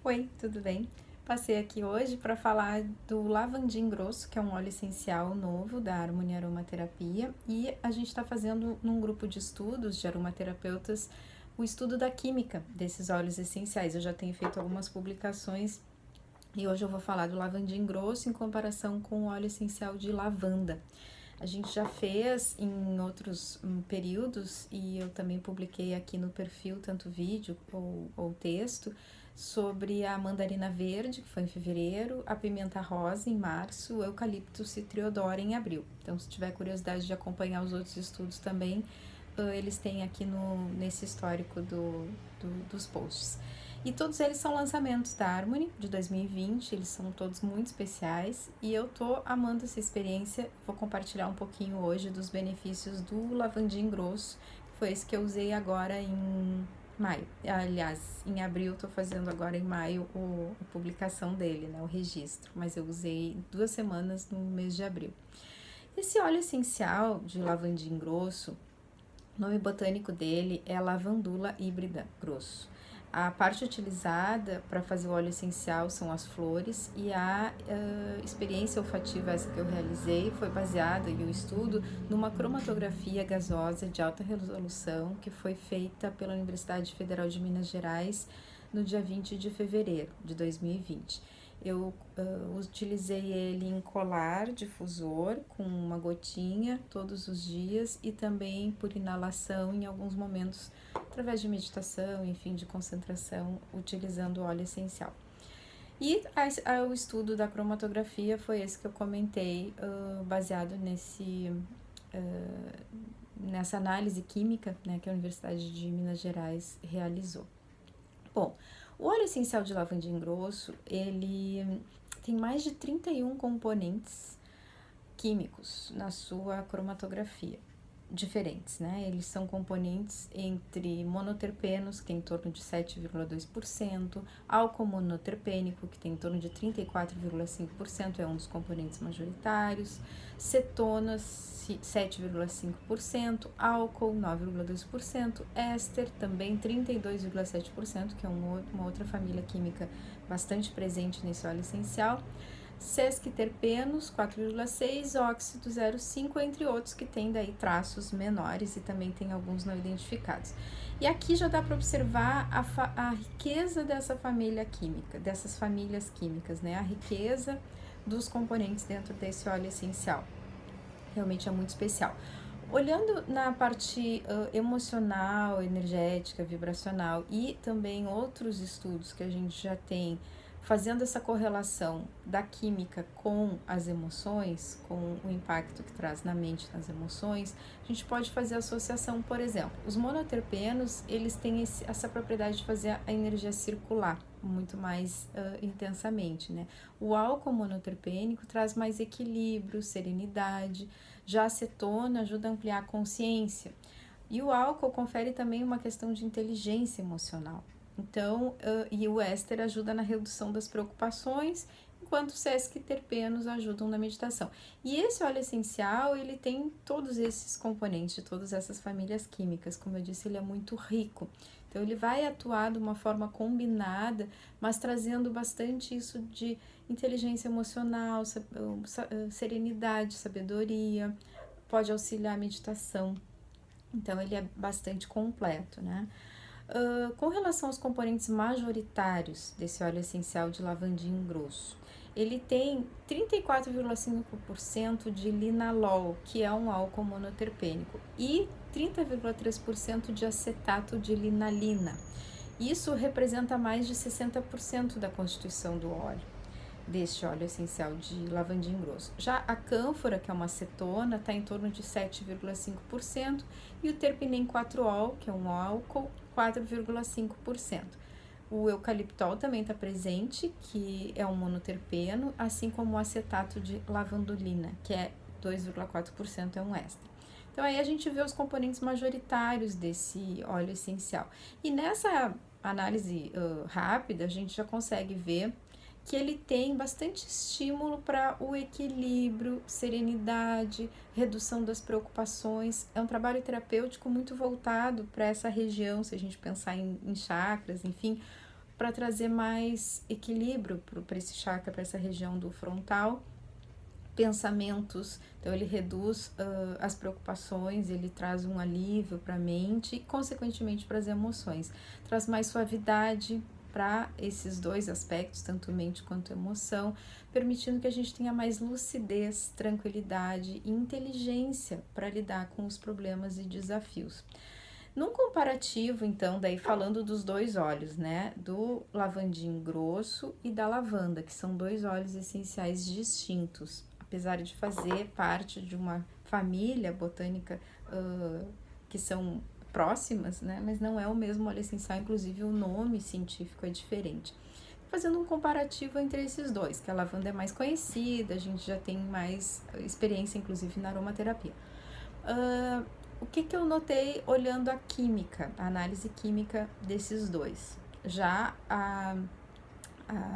Oi, tudo bem? Passei aqui hoje para falar do lavandim grosso, que é um óleo essencial novo da Harmony Aromaterapia, e a gente está fazendo num grupo de estudos de aromaterapeutas o estudo da química desses óleos essenciais. Eu já tenho feito algumas publicações e hoje eu vou falar do lavandim grosso em comparação com o óleo essencial de lavanda. A gente já fez em outros períodos e eu também publiquei aqui no perfil, tanto vídeo ou texto, sobre a mandarina verde, que foi em fevereiro, a pimenta rosa em março, o eucalipto citriodora em abril. Então, se tiver curiosidade de acompanhar os outros estudos também, eles têm aqui nesse histórico dos posts. E todos eles são lançamentos da Harmony de 2020, eles são todos muito especiais e eu tô amando essa experiência. Vou compartilhar um pouquinho hoje dos benefícios do lavandim grosso, que foi esse que eu usei agora em maio. Aliás, em abril, tô fazendo agora em maio a publicação dele, né, o registro, mas eu usei 2 semanas no mês de abril. Esse óleo essencial de lavandim grosso, o nome botânico dele é lavandula híbrida grosso. A parte utilizada para fazer o óleo essencial são as flores e a experiência olfativa essa que eu realizei foi baseada em um estudo numa cromatografia gasosa de alta resolução que foi feita pela Universidade Federal de Minas Gerais no dia 20 de fevereiro de 2020. Eu utilizei ele em colar difusor com uma gotinha todos os dias e também por inalação em alguns momentos através de meditação, enfim, de concentração, utilizando óleo essencial. E o estudo da cromatografia foi esse que eu comentei, baseado nessa análise química, né, que a Universidade de Minas Gerais realizou. Bom, o óleo essencial de lavandim grosso, ele tem mais de 31 componentes químicos na sua cromatografia, diferentes, né? Eles são componentes entre monoterpenos, que tem em torno de 7,2%, álcool monoterpênico, que tem em torno de 34,5%, é um dos componentes majoritários, cetonas, 7,5%, álcool, 9,2%, éster, também 32,7%, que é uma outra família química bastante presente nesse óleo essencial, sesquiterpenos, 4,6%, óxido 0,5%, entre outros que tem daí traços menores e também tem alguns não identificados. E aqui já dá para observar a riqueza dessa família química, dessas famílias químicas, né? A riqueza dos componentes dentro desse óleo essencial. Realmente é muito especial. Olhando na parte emocional, energética, vibracional e também outros estudos que a gente já tem fazendo essa correlação da química com as emoções, com o impacto que traz na mente, nas emoções, a gente pode fazer associação, por exemplo, os monoterpenos, eles têm essa propriedade de fazer a energia circular muito mais intensamente, né? O álcool monoterpênico traz mais equilíbrio, serenidade, já a acetona ajuda a ampliar a consciência, e o álcool confere também uma questão de inteligência emocional. Então, e o éster ajuda na redução das preocupações, enquanto os sesquiterpenos ajudam na meditação. E esse óleo essencial, ele tem todos esses componentes de todas essas famílias químicas. Como eu disse, ele é muito rico. Então, ele vai atuar de uma forma combinada, mas trazendo bastante isso de inteligência emocional, serenidade, sabedoria, pode auxiliar a meditação. Então, ele é bastante completo, né? Com relação aos componentes majoritários desse óleo essencial de lavandim grosso, ele tem 34,5% de linalol, que é um álcool monoterpênico, e 30,3% de acetato de linalina. Isso representa mais de 60% da constituição do óleo, deste óleo essencial de lavandim grosso. Já a cânfora, que é uma acetona, está em torno de 7,5%, e o terpinem 4-ol, que é um álcool, 4,5%. O eucaliptol também está presente, que é um monoterpeno, assim como o acetato de lavandulina, que é 2,4%, é um éster. Então aí a gente vê os componentes majoritários desse óleo essencial. E nessa análise rápida, a gente já consegue ver que ele tem bastante estímulo para o equilíbrio, serenidade, redução das preocupações. É um trabalho terapêutico muito voltado para essa região, se a gente pensar em chakras, enfim, para trazer mais equilíbrio para esse chakra, para essa região do frontal. Pensamentos, então ele reduz as preocupações, ele traz um alívio para a mente e, consequentemente, para as emoções. Traz mais suavidade para esses dois aspectos, tanto mente quanto emoção, permitindo que a gente tenha mais lucidez, tranquilidade e inteligência para lidar com os problemas e desafios. Num comparativo, então, daí falando dos dois óleos, né, do lavandim grosso e da lavanda, que são dois óleos essenciais distintos, apesar de fazer parte de uma família botânica que são próximas, né, mas não é o mesmo óleo essencial, inclusive o nome científico é diferente. Fazendo um comparativo entre esses dois, que a lavanda é mais conhecida, a gente já tem mais experiência, inclusive, na aromaterapia. O que eu notei olhando a química, a análise química desses dois? Já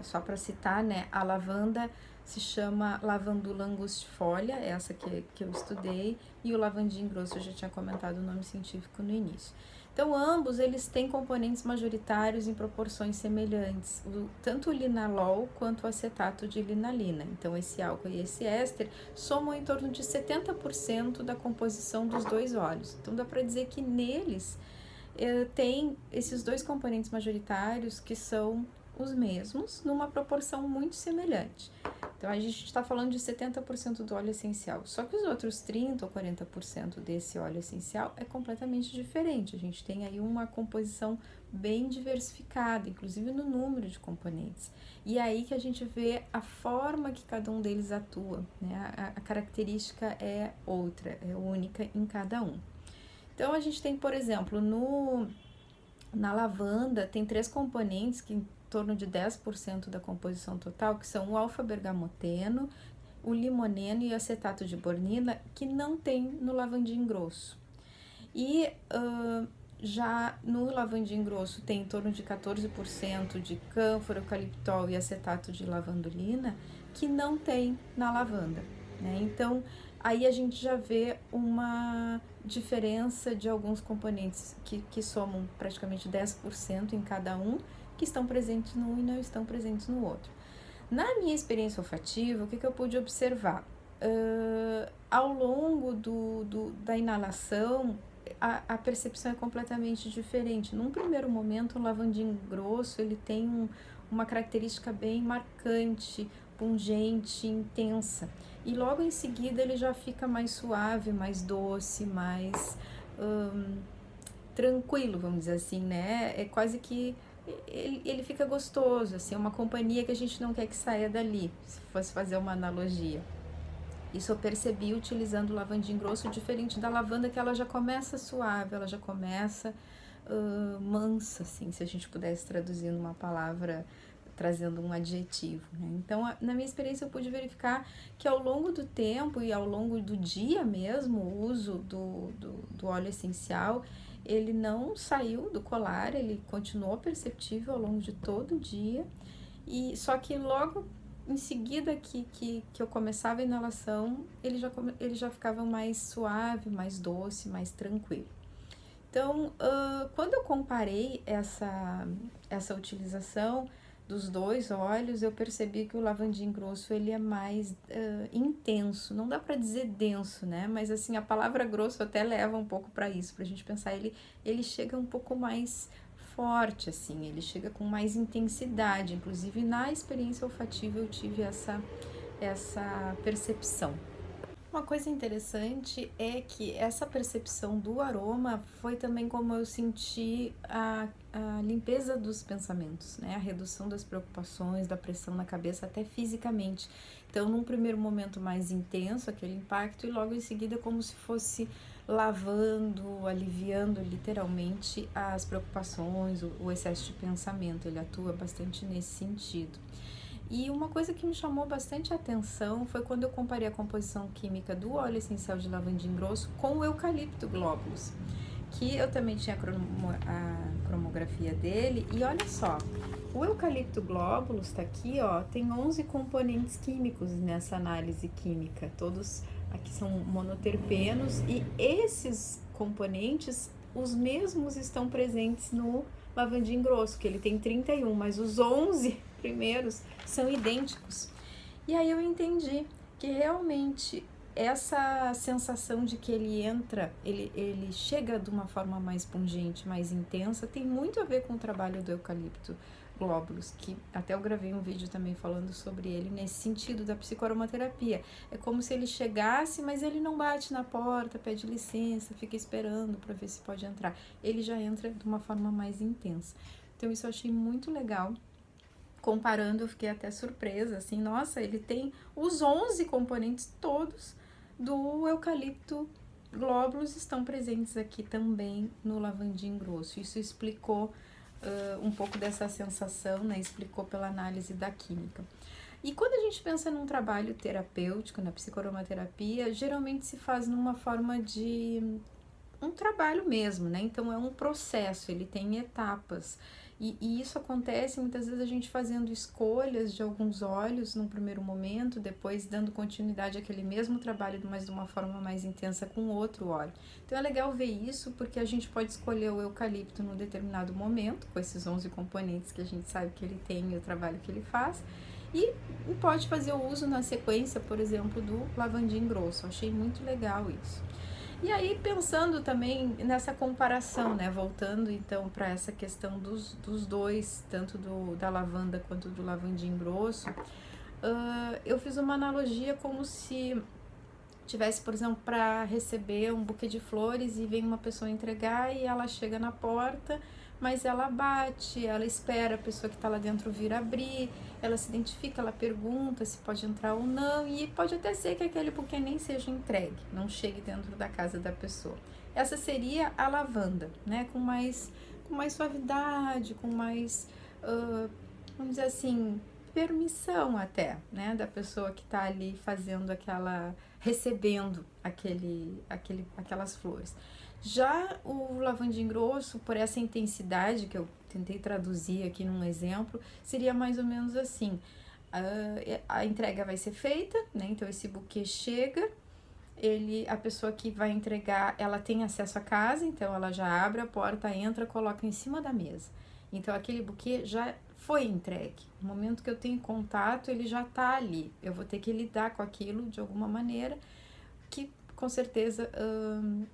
só para citar, né, a lavanda se chama lavandula angustifolia, essa que eu estudei, e o lavandim grosso eu já tinha comentado o nome científico no início. Então, ambos eles têm componentes majoritários em proporções semelhantes, tanto o linalol quanto o acetato de linalina. Então, esse álcool e esse éster somam em torno de 70% da composição dos dois óleos. Então, dá para dizer que neles tem esses dois componentes majoritários que são os mesmos, numa proporção muito semelhante. Então, a gente está falando de 70% do óleo essencial, só que os outros 30% ou 40% desse óleo essencial é completamente diferente. A gente tem aí uma composição bem diversificada, inclusive no número de componentes. E é aí que a gente vê a forma que cada um deles atua, né? A característica é outra, é única em cada um. Então, a gente tem, por exemplo, na lavanda, tem 3 componentes que em torno de 10% da composição total, que são o alfa-bergamoteno, o limoneno e o acetato de bornina, que não tem no lavandim grosso. E já no lavandim grosso tem em torno de 14% de cânfora, eucaliptol e acetato de lavandulina, que não tem na lavanda, né? Então, aí a gente já vê uma diferença de alguns componentes que somam praticamente 10% em cada um, que estão presentes num e não estão presentes no outro. Na minha experiência olfativa, o que eu pude observar? Ao longo da inalação, a percepção é completamente diferente. Num primeiro momento, o lavandim grosso ele tem uma característica bem marcante, pungente, intensa. E logo em seguida ele já fica mais suave, mais doce, mais tranquilo, vamos dizer assim, né? É quase que ele fica gostoso, assim, é uma companhia que a gente não quer que saia dali, se fosse fazer uma analogia. Isso eu percebi utilizando o lavandim grosso, diferente da lavanda, que ela já começa suave, ela já começa mansa, assim, se a gente pudesse traduzir numa palavra, trazendo um adjetivo, né? Então, na minha experiência, eu pude verificar que ao longo do tempo e ao longo do dia mesmo, o uso do óleo essencial, ele não saiu do colar, ele continuou perceptível ao longo de todo o dia, e só que logo em seguida que eu começava a inalação, ele já ficava mais suave, mais doce, mais tranquilo. Então, quando eu comparei essa utilização dos dois óleos, eu percebi que o lavandim grosso ele é mais intenso, não dá para dizer denso, né? Mas assim, a palavra grosso até leva um pouco para isso, para a gente pensar, ele chega um pouco mais forte, assim, ele chega com mais intensidade, inclusive na experiência olfativa eu tive essa percepção. Uma coisa interessante é que essa percepção do aroma foi também como eu senti a limpeza dos pensamentos, né? A redução das preocupações, da pressão na cabeça, até fisicamente. Então, num primeiro momento mais intenso, aquele impacto, e logo em seguida como se fosse lavando, aliviando literalmente as preocupações, o excesso de pensamento. Ele atua bastante nesse sentido. E uma coisa que me chamou bastante atenção foi quando eu comparei a composição química do óleo essencial de lavandim grosso com o eucalipto globulus, que eu também tinha a cromografia dele, e olha só, o eucalipto globulus tá aqui, ó, tem 11 componentes químicos nessa análise química, todos aqui são monoterpenos, e esses componentes, os mesmos estão presentes no lavandim grosso, que ele tem 31, mas os 11 primeiros são idênticos. E aí eu entendi que realmente essa sensação de que ele entra, ele chega de uma forma mais pungente, mais intensa, tem muito a ver com o trabalho do eucalipto glóbulos, que até eu gravei um vídeo também falando sobre ele nesse sentido da psicoaromaterapia. É como se ele chegasse, mas ele não bate na porta, pede licença, fica esperando para ver se pode entrar. Ele já entra de uma forma mais intensa. Então isso eu achei muito legal. Comparando, eu fiquei até surpresa, assim, nossa, ele tem os 11 componentes todos do eucalipto glóbulos estão presentes aqui também no lavandim grosso. Isso explicou um pouco dessa sensação, né? Explicou pela análise da química. E quando a gente pensa num trabalho terapêutico, na psicoaromaterapia, geralmente se faz numa forma de um trabalho mesmo, né? Então é um processo, ele tem etapas. E isso acontece muitas vezes a gente fazendo escolhas de alguns óleos num primeiro momento, depois dando continuidade àquele mesmo trabalho, mas de uma forma mais intensa com outro óleo. Então é legal ver isso, porque a gente pode escolher o eucalipto num determinado momento, com esses 11 componentes que a gente sabe que ele tem e o trabalho que ele faz, e pode fazer o uso na sequência, por exemplo, do lavandim grosso. Eu achei muito legal isso. E aí, pensando também nessa comparação, né? Voltando então para essa questão dos dois, tanto da lavanda quanto do lavandim grosso, eu fiz uma analogia como se tivesse, por exemplo, para receber um buquê de flores e vem uma pessoa entregar e ela chega na porta, mas ela bate, ela espera a pessoa que está lá dentro vir abrir, ela se identifica, ela pergunta se pode entrar ou não, e pode até ser que aquele buquê nem seja entregue, não chegue dentro da casa da pessoa. Essa seria a lavanda, né, com mais suavidade, com mais, vamos dizer assim, permissão até, né, da pessoa que está ali fazendo recebendo aquelas flores. Já o lavandim grosso, por essa intensidade que eu tentei traduzir aqui num exemplo, seria mais ou menos assim: a entrega vai ser feita, né? Então esse buquê chega, a pessoa que vai entregar, ela tem acesso à casa, então ela já abre a porta, entra, coloca em cima da mesa. Então aquele buquê já foi entregue. No momento que eu tenho contato, ele já está ali. Eu vou ter que lidar com aquilo de alguma maneira, que com certeza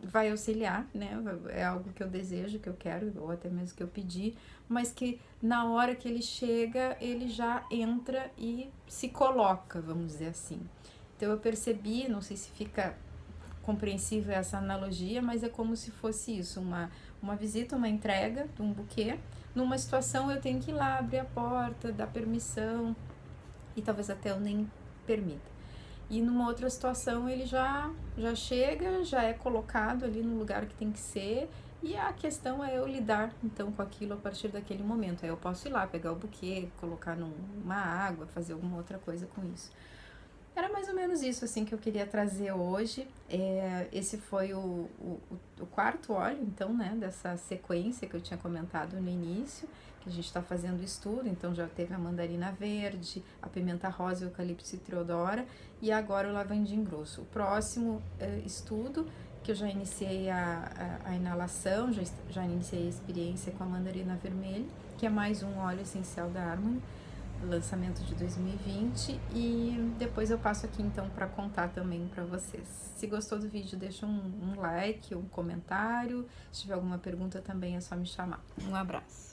vai auxiliar, né? É algo que eu desejo, que eu quero, ou até mesmo que eu pedi, mas que na hora que ele chega, ele já entra e se coloca, vamos dizer assim. Então eu percebi, não sei se fica compreensível essa analogia, mas é como se fosse isso, uma visita, uma entrega de um buquê. Numa situação eu tenho que ir lá, abrir a porta, dar permissão, e talvez até eu nem permita. E numa outra situação ele já chega, já é colocado ali no lugar que tem que ser, e a questão é eu lidar então com aquilo a partir daquele momento. Aí eu posso ir lá, pegar o buquê, colocar numa água, fazer alguma outra coisa com isso. Era mais ou menos isso assim que eu queria trazer hoje. Esse foi o quarto óleo, então, né, dessa sequência que eu tinha comentado no início, que a gente está fazendo estudo. Então já teve a mandarina verde, a pimenta rosa, o eucalipto citriodora e agora o lavandim grosso. O próximo estudo, que eu já iniciei a inalação, já iniciei a experiência com a mandarina vermelha, que é mais um óleo essencial da Harmony, lançamento de 2020, e depois eu passo aqui então para contar também para vocês. Se gostou do vídeo, deixa um like, um comentário. Se tiver alguma pergunta também é só me chamar. Um abraço.